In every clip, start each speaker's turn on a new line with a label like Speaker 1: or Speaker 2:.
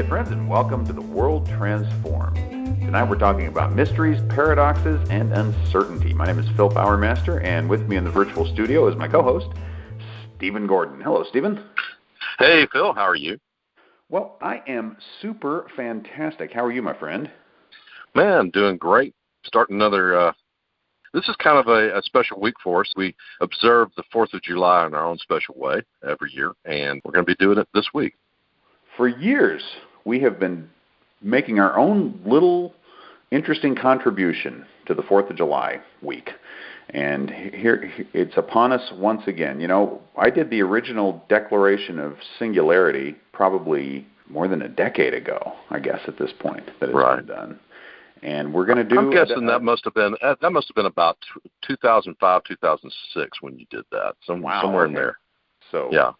Speaker 1: Opiate friends, and welcome to The World Transformed. Tonight we're talking about mysteries, paradoxes, and uncertainty. My name is Phil Bowermaster, and with me in the virtual studio is my co-host, Stephen Gordon. Hello, Stephen.
Speaker 2: Hey, Phil. How are you?
Speaker 1: Well, I am super fantastic. How are you, my friend?
Speaker 2: Man, doing great. Starting another, this is kind of a special week for us. We observe the 4th of July in our own special way every year, and we're going to be doing it this week.
Speaker 1: For years, we have been making our own little interesting contribution to the 4th of July week. And here it's upon us once again. You know, I did the original Declaration of Singularity probably more than a decade ago, I guess, at this point that it's been done. And we're going to do...
Speaker 2: I'm guessing that must have been about 2005, 2006 when you did that, somewhere in there.
Speaker 1: So
Speaker 2: yeah.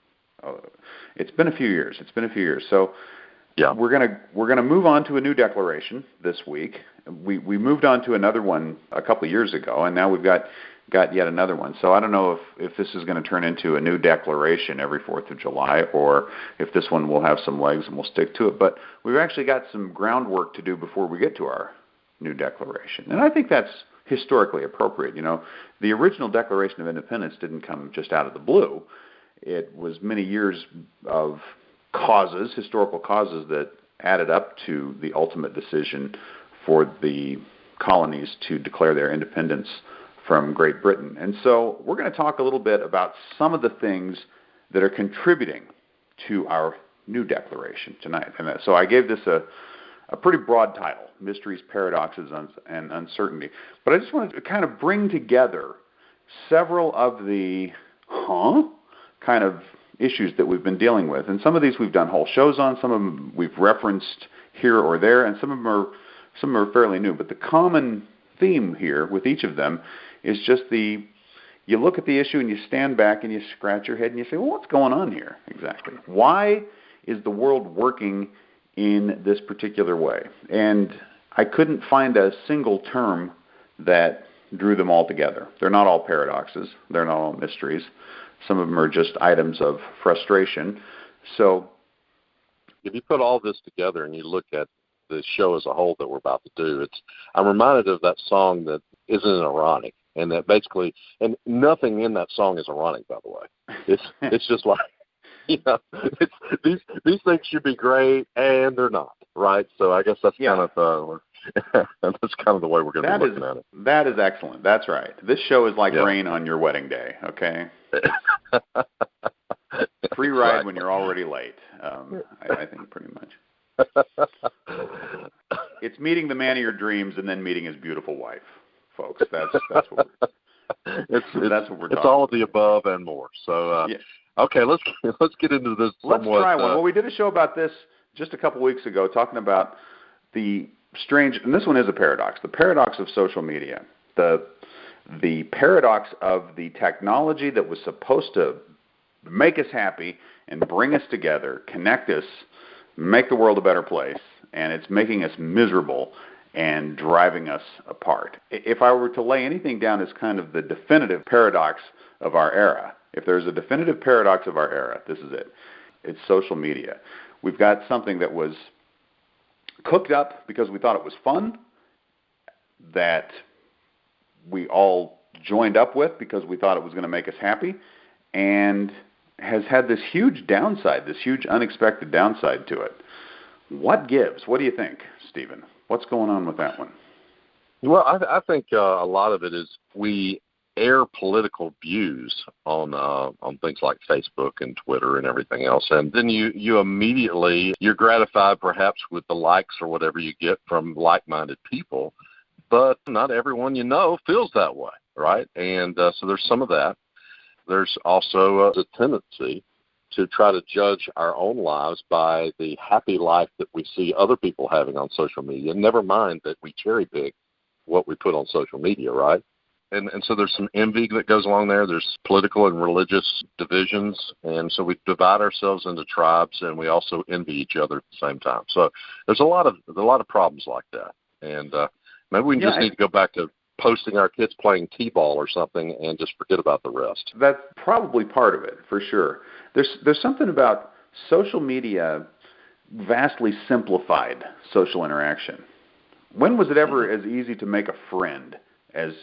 Speaker 1: It's been a few years. So yeah, we're gonna move on to a new declaration this week. We moved on to another one a couple of years ago, and now we've got yet another one. So I don't know if this is going to turn into a new declaration every 4th of July, or if this one will have some legs and we'll stick to it. But we've actually got some groundwork to do before we get to our new declaration, and I think that's historically appropriate. You know, the original Declaration of Independence didn't come just out of the blue. It was many years of historical causes, that added up to the ultimate decision for the colonies to declare their independence from Great Britain. And so we're going to talk a little bit about some of the things that are contributing to our new declaration tonight. And so I gave this a pretty broad title, Mysteries, Paradoxes, and Uncertainty. But I just wanted to kind of bring together several of the kind of issues that we've been dealing with. And some of these we've done whole shows on, some of them we've referenced here or there, and some of them are fairly new. But the common theme here with each of them is just you look at the issue and you stand back and you scratch your head and you say, well, what's going on here exactly? Why is the world working in this particular way? And I couldn't find a single term that drew them all together. They're not all paradoxes. They're not all mysteries. Some of them are just items of frustration. So
Speaker 2: if you put all this together and you look at the show as a whole that we're about to do, I'm reminded of that song that isn't ironic, and that basically, and nothing in that song is ironic, by the way. It's just like, you know, these things should be great, and they're not, right? So I guess that's kind of that's kind of the way we're going to be looking at it.
Speaker 1: That is excellent. That's right. This show is like rain on your wedding day, okay? Free ride when you're already late, I think pretty much. It's meeting the man of your dreams and then meeting his beautiful wife, folks. That's what that's what we're talking
Speaker 2: It's all of the above and more. So, okay, let's get into this somewhat.
Speaker 1: Let's try one. Well, we did a show about this just a couple weeks ago, talking about the strange, and this one is a paradox, the paradox of social media, the paradox of the technology that was supposed to make us happy and bring us together, connect us, make the world a better place, and it's making us miserable and driving us apart. If I were to lay anything down as kind of the definitive paradox of our era, if there's a definitive paradox of our era, this is it. It's social media. We've got something that was cooked up because we thought it was fun, that we all joined up with because we thought it was going to make us happy, and has had this huge downside, this huge unexpected downside to it. What gives? What do you think, Stephen? What's going on with that one?
Speaker 2: Well, I think a lot of it is we air political views on things like Facebook and Twitter and everything else, and then you immediately, you're gratified perhaps with the likes or whatever you get from like-minded people, but not everyone you know feels that way, right? And so there's some of that. There's also a tendency to try to judge our own lives by the happy life that we see other people having on social media, never mind that we cherry-pick what we put on social media, right? And so there's some envy that goes along there. There's political and religious divisions, and so we divide ourselves into tribes, and we also envy each other at the same time. So there's a lot of problems like that, and maybe we just need to go back to posting our kids playing t-ball or something and just forget about the rest.
Speaker 1: That's probably part of it, for sure. There's something about social media vastly simplified social interaction. When was it ever as easy to make a friend as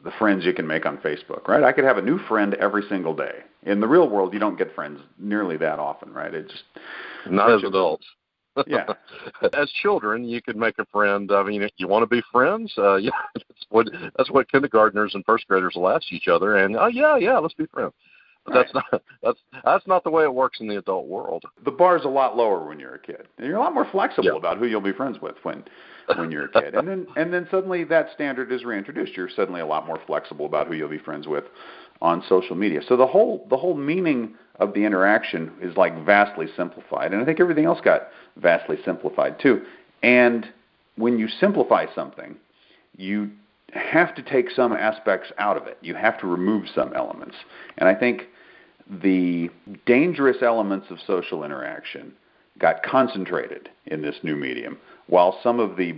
Speaker 1: the friends you can make on Facebook, right? I could have a new friend every single day. In the real world, you don't get friends nearly that often, right? It just
Speaker 2: not as adults.
Speaker 1: Yeah.
Speaker 2: As children, you could make a friend. I mean, you want to be friends? Yeah, that's what kindergartners and first graders will ask each other. And yeah, let's be friends. But
Speaker 1: Right.
Speaker 2: that's not the way it works in the adult world.
Speaker 1: The bar's a lot lower when you're a kid, and you're a lot more flexible about who you'll be friends with when you're a kid. And then suddenly that standard is reintroduced. You're suddenly a lot more flexible about who you'll be friends with on social media. So the whole meaning of the interaction is like vastly simplified, and I think everything else got vastly simplified too. And when you simplify something, you have to take some aspects out of it. You have to remove some elements. And I think the dangerous elements of social interaction got concentrated in this new medium, while some of the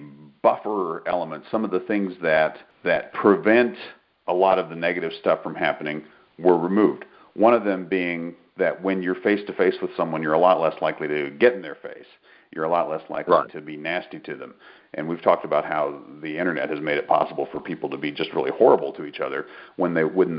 Speaker 1: buffer elements, some of the things that prevent a lot of the negative stuff from happening, were removed. One of them being that when you're face-to-face with someone, you're a lot less likely to get in their face. You're a lot less likely to be nasty to them. And we've talked about how the internet has made it possible for people to be just really horrible to each other when they wouldn't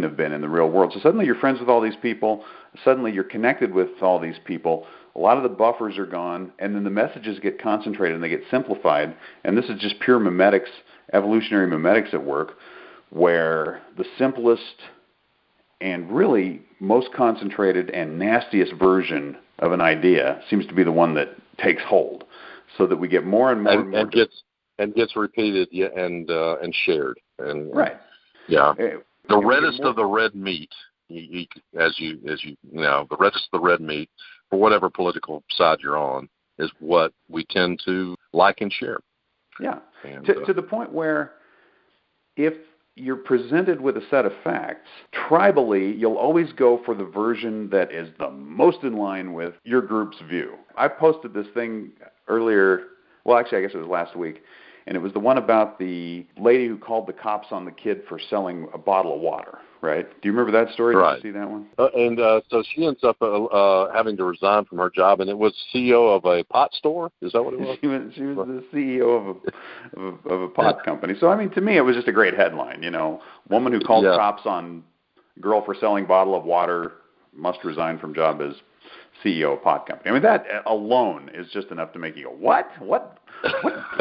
Speaker 1: have been in the real world. So suddenly you're friends with all these people. Suddenly you're connected with all these people. A lot of the buffers are gone, and then the messages get concentrated and they get simplified. And this is just pure memetics, evolutionary memetics at work, where the simplest and really most concentrated and nastiest version of an idea seems to be the one that takes hold, so that we get more and more
Speaker 2: and gets repeated and shared. And
Speaker 1: right.
Speaker 2: Yeah. The reddest of the red meat, as you know, the reddest of the red meat, for whatever political side you're on, is what we tend to like and share.
Speaker 1: Yeah. And, to the point where if you're presented with a set of facts, tribally, you'll always go for the version that is the most in line with your group's view. I posted this thing earlier, well, actually, I guess it was last week, and it was the one about the lady who called the cops on the kid for selling a bottle of water, right? Do you remember that story?
Speaker 2: Right.
Speaker 1: Did you see that one?
Speaker 2: So she ends up having to resign from her job, and it was CEO of a pot store? Is that what it was?
Speaker 1: She was the CEO of a pot company. So, I mean, to me, it was just a great headline, you know. Woman who called cops on girl for selling bottle of water must resign from job as CEO of pot company. I mean, that alone is just enough to make you go, what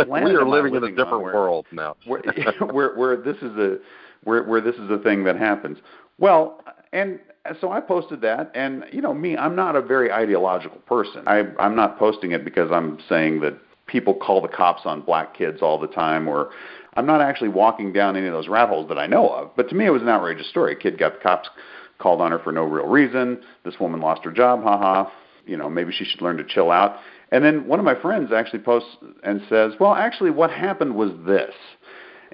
Speaker 1: planet
Speaker 2: we are living in a different world now.
Speaker 1: where this is a thing that happens. Well, and so I posted that, and you know me, I'm not a very ideological person. I'm not posting it because I'm saying that people call the cops on black kids all the time, or I'm not actually walking down any of those rat holes that I know of. But to me, it was an outrageous story. A kid got the cops called on her for no real reason. This woman lost her job. You know, maybe she should learn to chill out. And then one of my friends actually posts and says, well, actually what happened was this.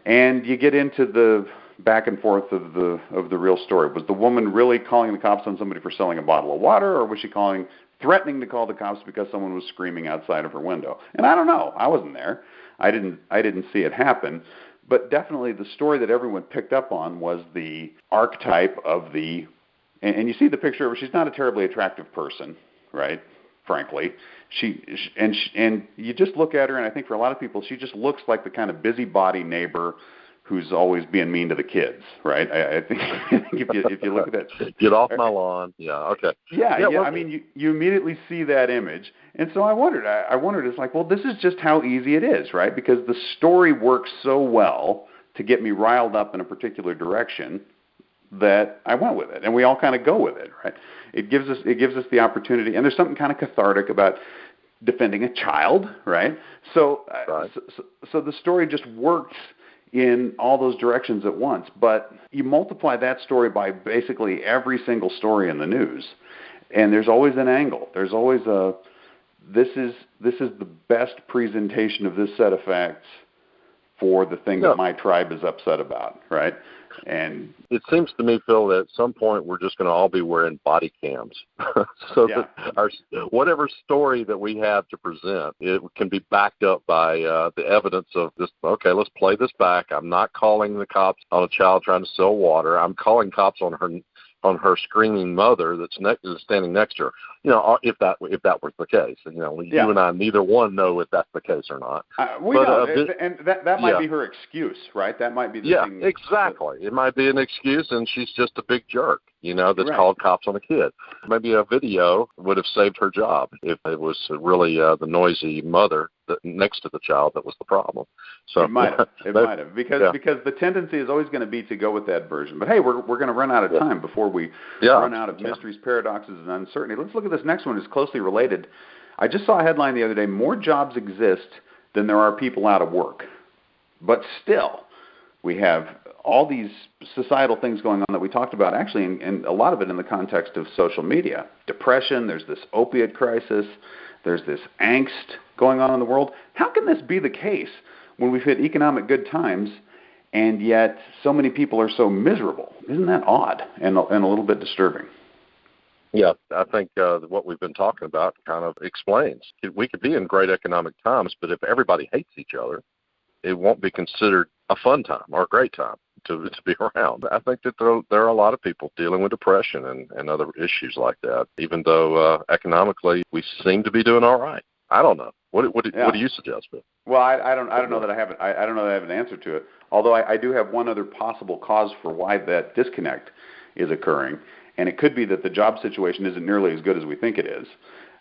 Speaker 1: And you get into the back and forth of the real story. Was the woman really calling the cops on somebody for selling a bottle of water, or was she threatening to call the cops because someone was screaming outside of her window? And I don't know. I wasn't there. I didn't see it happen. But definitely the story that everyone picked up on was the archetype of the, and you see the picture of her. She's not a terribly attractive person, right? Frankly, and you just look at her, and I think for a lot of people, she just looks like the kind of busybody neighbor who's always being mean to the kids, right? I think if you look at that,
Speaker 2: get off my lawn. Yeah, okay.
Speaker 1: Yeah. I mean, you immediately see that image, and so I wondered. It's like, well, this is just how easy it is, right? Because the story works so well to get me riled up in a particular direction that I went with it, and we all kind of go with it, right? It gives us the opportunity, and there's something kind of cathartic about defending a child, right? So the story just works in all those directions at once. But you multiply that story by basically every single story in the news, and there's always an angle. There's always this is the best presentation of this set of facts for the thing that my tribe is upset about, right? And
Speaker 2: it seems to me, Phil, that at some point we're just going to all be wearing body cams, that whatever story that we have to present, it can be backed up by the evidence of this. Okay, let's play this back. I'm not calling the cops on a child trying to sell water. I'm calling cops on her on her screaming mother that's standing next to her. If that was the case, you and I, neither one know if that's the case or not.
Speaker 1: We don't, and that might be her excuse, right? That might be the thing.
Speaker 2: Yeah, exactly. It might be an excuse, and she's just a big jerk, that's called cops on a kid. Maybe a video would have saved her job if it was really the noisy mother next to the child that was the problem. So
Speaker 1: it might have, because the tendency is always going to be to go with that version. But hey, we're going to run out of time before we run out of mysteries, paradoxes, and uncertainty. Let's look at this next one. It's closely related. I just saw a headline the other day: more jobs exist than there are people out of work. But still, we have all these societal things going on that we talked about, actually, and a lot of it in the context of social media. Depression, there's this opiate crisis, there's this angst going on in the world. How can this be the case when we've hit economic good times, and yet so many people are so miserable? Isn't that odd and a little bit disturbing?
Speaker 2: Yeah, I think what we've been talking about kind of explains. We could be in great economic times, but if everybody hates each other, it won't be considered a fun time or a great time to be around. I think that there are a lot of people dealing with depression and other issues like that, even though economically we seem to be doing all right. I don't know. What do you suggest, Bill?
Speaker 1: Well, I don't know that I have an answer to it. Although I do have one other possible cause for why that disconnect is occurring, and it could be that the job situation isn't nearly as good as we think it is.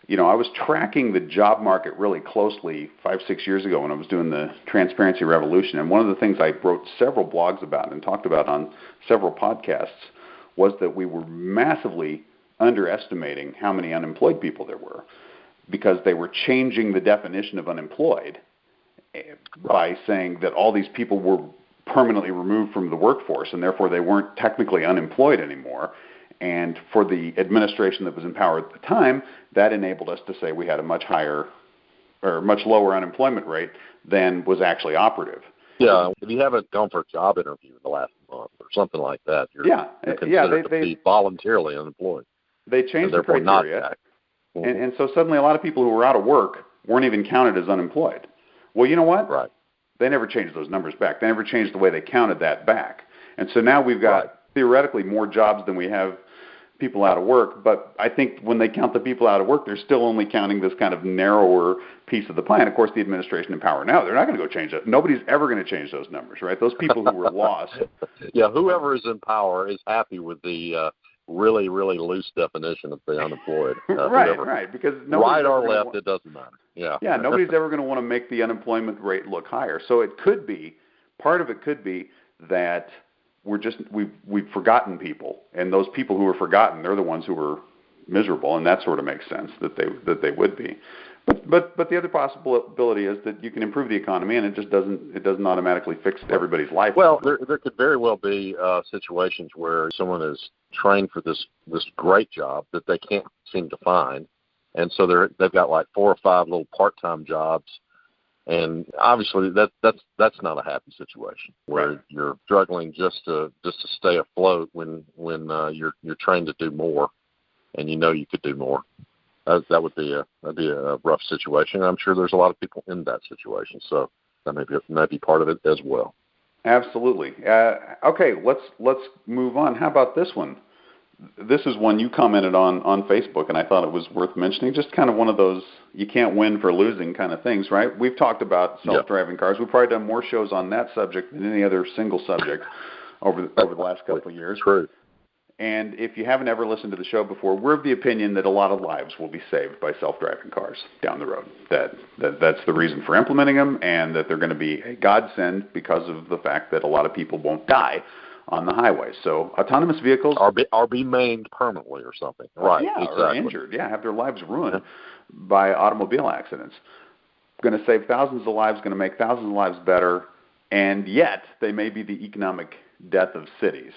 Speaker 1: I was tracking the job market really closely 5-6 years ago when I was doing the Transparency Revolution, and one of the things I wrote several blogs about and talked about on several podcasts was that we were massively underestimating how many unemployed people there were, because they were changing the definition of unemployed by saying that all these people were permanently removed from the workforce, and therefore they weren't technically unemployed anymore. And for the administration that was in power at the time, that enabled us to say we had a much lower unemployment rate than was actually operative.
Speaker 2: Yeah, if you haven't gone for a job interview in the last month or something like that, you're considered to be voluntarily unemployed.
Speaker 1: They changed the criteria, and so suddenly a lot of people who were out of work weren't even counted as unemployed. Well, you know what?
Speaker 2: Right.
Speaker 1: They never changed those numbers back. They never changed the way they counted that back. And so now we've got theoretically more jobs than we have people out of work, but I think when they count the people out of work, they're still only counting this kind of narrower piece of the pie. And of course, the administration in power now, they're not going to go change that. Nobody's ever going to change those numbers, right? Those people who were lost.
Speaker 2: Yeah, whoever is in power is happy with the really, really loose definition of the unemployed.
Speaker 1: Right, because
Speaker 2: right or left, it doesn't matter. Yeah,
Speaker 1: nobody's ever going to want to make the unemployment rate look higher. So it could be, part of it could be that we've forgotten people, and those people who are forgotten, they're the ones who are miserable, and that sort of makes sense that they would be. But the other possibility is that you can improve the economy, and it doesn't automatically fix everybody's life.
Speaker 2: Well, there could very well be situations where someone is trained for this great job that they can't seem to find, and so they've got like 4 or 5 little part-time jobs. And obviously, that's not a happy situation where you're struggling just to stay afloat when you're trained to do more, and you could do more. That would be a rough situation. I'm sure there's a lot of people in that situation, so that may be part of it as well.
Speaker 1: Absolutely. Okay, let's move on. How about this one? This is one you commented on Facebook, and I thought it was worth mentioning. Just kind of one of those you can't win for losing kind of things, right? We've talked about self-driving cars. We've probably done more shows on that subject than any other single subject over the last couple of years.
Speaker 2: True.
Speaker 1: And if you haven't ever listened to the show before, we're of the opinion that a lot of lives will be saved by self-driving cars down the road. That's the reason for implementing them, and that they're going to be a godsend because of the fact that a lot of people won't die on the highway. So autonomous vehicles
Speaker 2: are be maimed permanently or something. Right.
Speaker 1: Yeah,
Speaker 2: exactly.
Speaker 1: Or injured. Yeah, have their lives ruined by automobile accidents. Going to save thousands of lives, going to make thousands of lives better, and yet they may be the economic death of cities.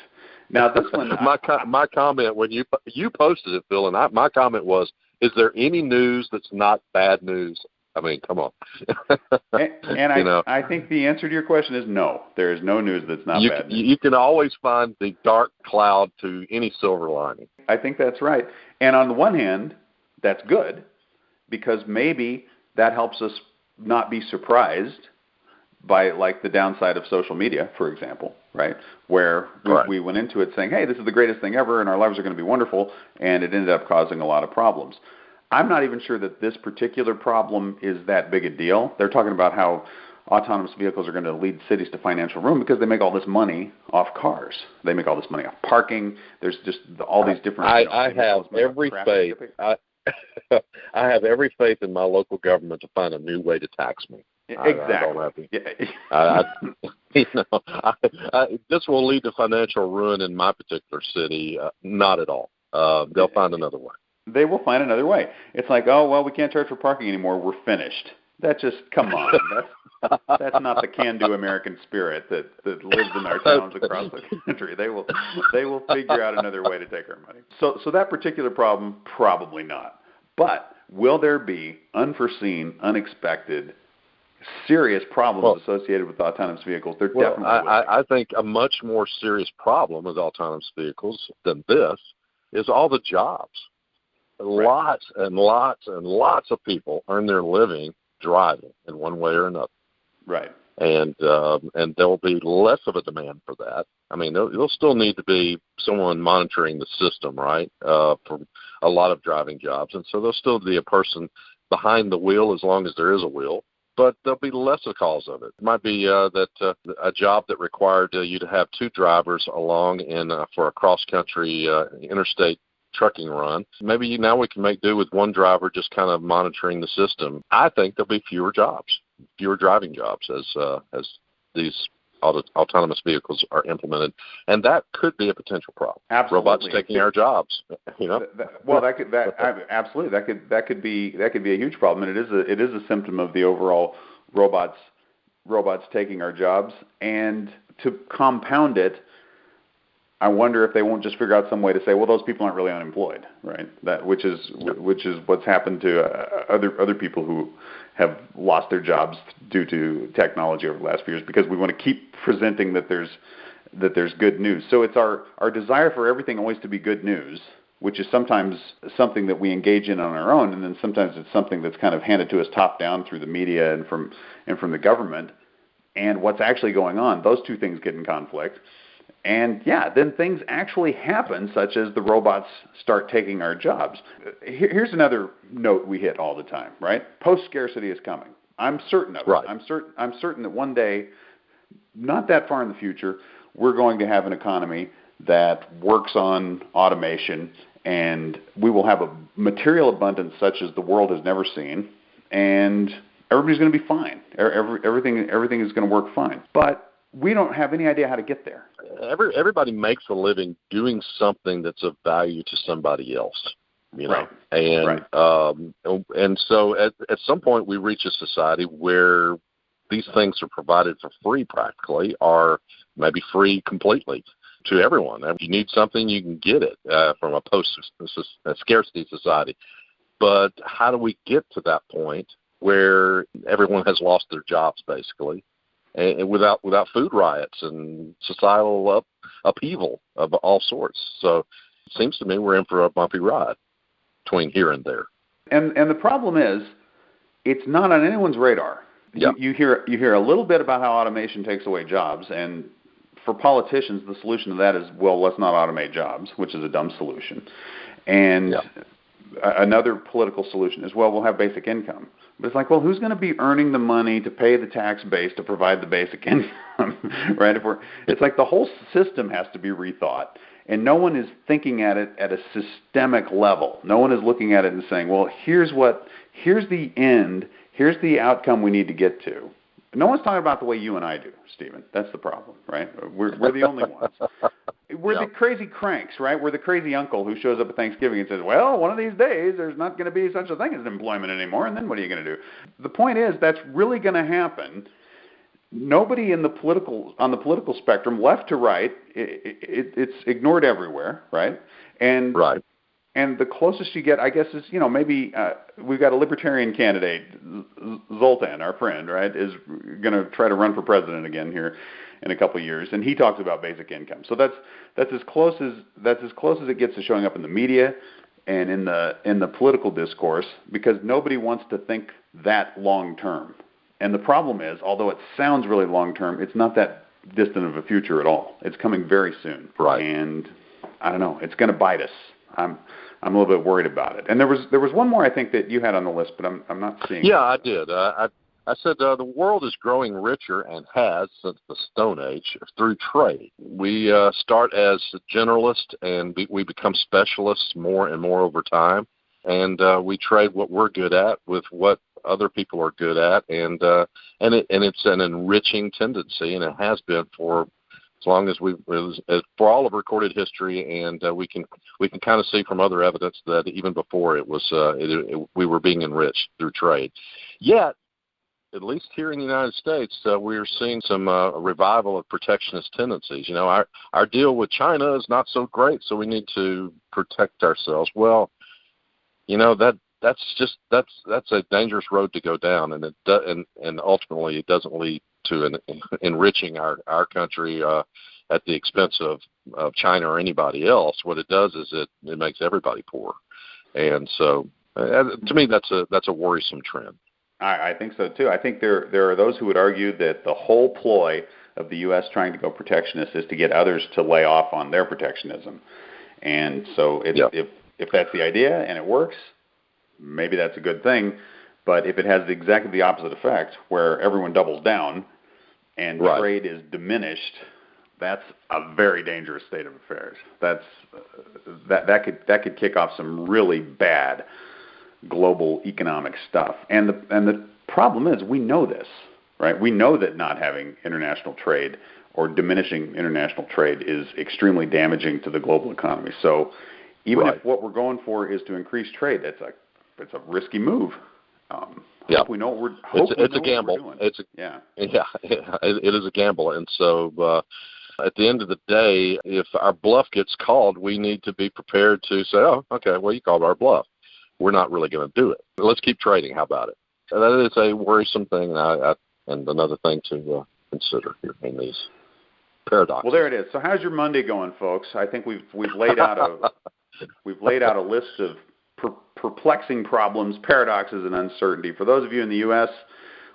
Speaker 1: Now this one,
Speaker 2: my comment when you posted it, Phil, and my comment was, is there any news that's not bad news? I mean, come on.
Speaker 1: I think the answer to your question is no. There is no news that's not bad news.
Speaker 2: You can always find the dark cloud to any silver lining.
Speaker 1: I think that's right. And on the one hand, that's good, because maybe that helps us not be surprised by like the downside of social media, for example, right? Where we went into it saying, hey, this is the greatest thing ever and our lives are going to be wonderful, and it ended up causing a lot of problems. I'm not even sure that this particular problem is that big a deal. They're talking about how autonomous vehicles are going to lead cities to financial ruin because they make all this money off cars. They make all this money off parking. There's just all these different.
Speaker 2: I have every faith. I have every faith in my local government to find a new way to tax me.
Speaker 1: Exactly.
Speaker 2: This will lead to financial ruin in my particular city. Not at all. They'll find another way.
Speaker 1: They will find another way. It's like, oh, well, we can't charge for parking anymore. We're finished. That just, come on. That's not the can-do American spirit that lives in our towns across the country. They will figure out another way to take our money. So that particular problem, probably not. But will there be unforeseen, unexpected, serious problems associated with autonomous vehicles? There definitely will be.
Speaker 2: I think a much more serious problem with autonomous vehicles than this is all the jobs. Right. Lots and lots and lots of people earn their living driving in one way or another.
Speaker 1: Right.
Speaker 2: And there'll be less of a demand for that. I mean, there'll still need to be someone monitoring the system, right, for a lot of driving jobs. And so there'll still be a person behind the wheel as long as there is a wheel. But there'll be less of cause of it. It might be that a job that required you to have two drivers along for a cross-country interstate trucking run. Maybe now we can make do with one driver just kind of monitoring the system. I think there'll be fewer jobs, fewer driving jobs as these autonomous vehicles are implemented, and that could be a potential problem.
Speaker 1: Absolutely.
Speaker 2: Robots taking our jobs. You know.
Speaker 1: Absolutely that could be a huge problem, and it is a symptom of the overall robots taking our jobs. And to compound it, I wonder if they won't just figure out some way to say, well, those people aren't really unemployed, right? Which is what's happened to other people who have lost their jobs due to technology over the last few years, because we want to keep presenting that there's good news. So it's our desire for everything always to be good news, which is sometimes something that we engage in on our own, and then sometimes it's something that's kind of handed to us top down through the media and from the government. And what's actually going on, those two things get in conflict. And then things actually happen, such as the robots start taking our jobs. Here's another note we hit all the time, right? Post-scarcity is coming. I'm certain of it.
Speaker 2: Right.
Speaker 1: I'm certain that one day, not that far in the future, we're going to have an economy that works on automation, and we will have a material abundance such as the world has never seen, and everybody's going to be fine. Everything is going to work fine. But we don't have any idea how to get there.
Speaker 2: Everybody makes a living doing something that's of value to somebody else, you know.
Speaker 1: Right.
Speaker 2: And so at some point we reach a society where these things are provided for free practically, or maybe free completely to everyone. If you need something, you can get it from a post-scarcity society. But how do we get to that point where everyone has lost their jobs, basically, and without food riots and societal upheaval of all sorts? So it seems to me we're in for a bumpy ride between here and there.
Speaker 1: And the problem is, it's not on anyone's radar.
Speaker 2: Yeah.
Speaker 1: You hear a little bit about how automation takes away jobs, and for politicians, the solution to that is, well, let's not automate jobs, which is a dumb solution. And another political solution is, well, we'll have basic income. But it's like, well, who's going to be earning the money to pay the tax base to provide the basic income, right? It's like the whole system has to be rethought, and no one is thinking at it at a systemic level. No one is looking at it and saying, well, here's the end, here's the outcome we need to get to. No one's talking about the way you and I do, Stephen. That's the problem, right? We're the only ones. We're the crazy cranks, right? We're the crazy uncle who shows up at Thanksgiving and says, well, one of these days there's not going to be such a thing as employment anymore, and then what are you going to do? The point is, that's really going to happen. Nobody on the political spectrum, left to right, it's ignored everywhere, right? And And the closest you get, I guess, is, maybe we've got a libertarian candidate, Zoltan, our friend, right, is going to try to run for president again here in a couple of years, and he talks about basic income. So that's as close as it gets to showing up in the media and in the political discourse, because nobody wants to think that long term. And the problem is, although it sounds really long-term, it's not that distant of a future at all. It's coming very soon.
Speaker 2: Right.
Speaker 1: And I don't know. It's going to bite us. I'm a little bit worried about it. And there was one more I think that you had on the list, but I'm not seeing.
Speaker 2: Yeah, I did. I said the world is growing richer and has since the Stone Age through trade. We start as generalists and we become specialists more and more over time, and we trade what we're good at with what other people are good at, and it's an enriching tendency, and it has been for as long as for all of recorded history, and we can kind of see from other evidence that even before it was we were being enriched through trade. Yet, at least here in the United States, we're seeing some revival of protectionist tendencies. You know, our deal with China is not so great, so we need to protect ourselves. Well, you know, that's a dangerous road to go down, and ultimately it doesn't lead to enriching our country at the expense of China or anybody else. What it does is it makes everybody poor, and so to me that's a worrisome trend.
Speaker 1: I think so too. I think there are those who would argue that the whole ploy of the U.S. trying to go protectionist is to get others to lay off on their protectionism, and so if that's the idea and it works, maybe that's a good thing. But if it has exactly the opposite effect, where everyone doubles down and trade is diminished, that's a very dangerous state of affairs. That could kick off some really bad global economic stuff. And the problem is, we know this, right? We know that not having international trade or diminishing international trade is extremely damaging to the global economy. So even if what we're going for is to increase trade, it's a risky move. We know what
Speaker 2: it's a gamble. It is a gamble, and so at the end of the day, if our bluff gets called, we need to be prepared to say, "Oh, okay, well, you called our bluff. We're not really going to do it. Let's keep trading. How about it?" And that is a worrisome thing, and another thing to consider here in these paradoxes.
Speaker 1: Well, there it is. So, how's your Monday going, folks? I think we've laid out a list of perplexing problems, paradoxes, and uncertainty. For those of you in the U.S.,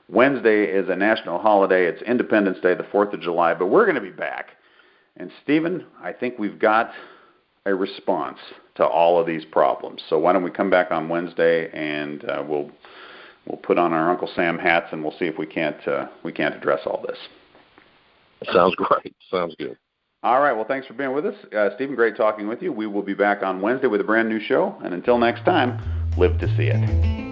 Speaker 1: Wednesday is a national holiday. It's Independence Day, the 4th of July, but we're going to be back. And, Stephen, I think we've got a response to all of these problems. So why don't we come back on Wednesday, and we'll put on our Uncle Sam hats, and we'll see if we can't address all this.
Speaker 2: Sounds great. Sounds good.
Speaker 1: All right. Well, thanks for being with us. Stephen, great talking with you. We will be back on Wednesday with a brand new show. And until next time, live to see it.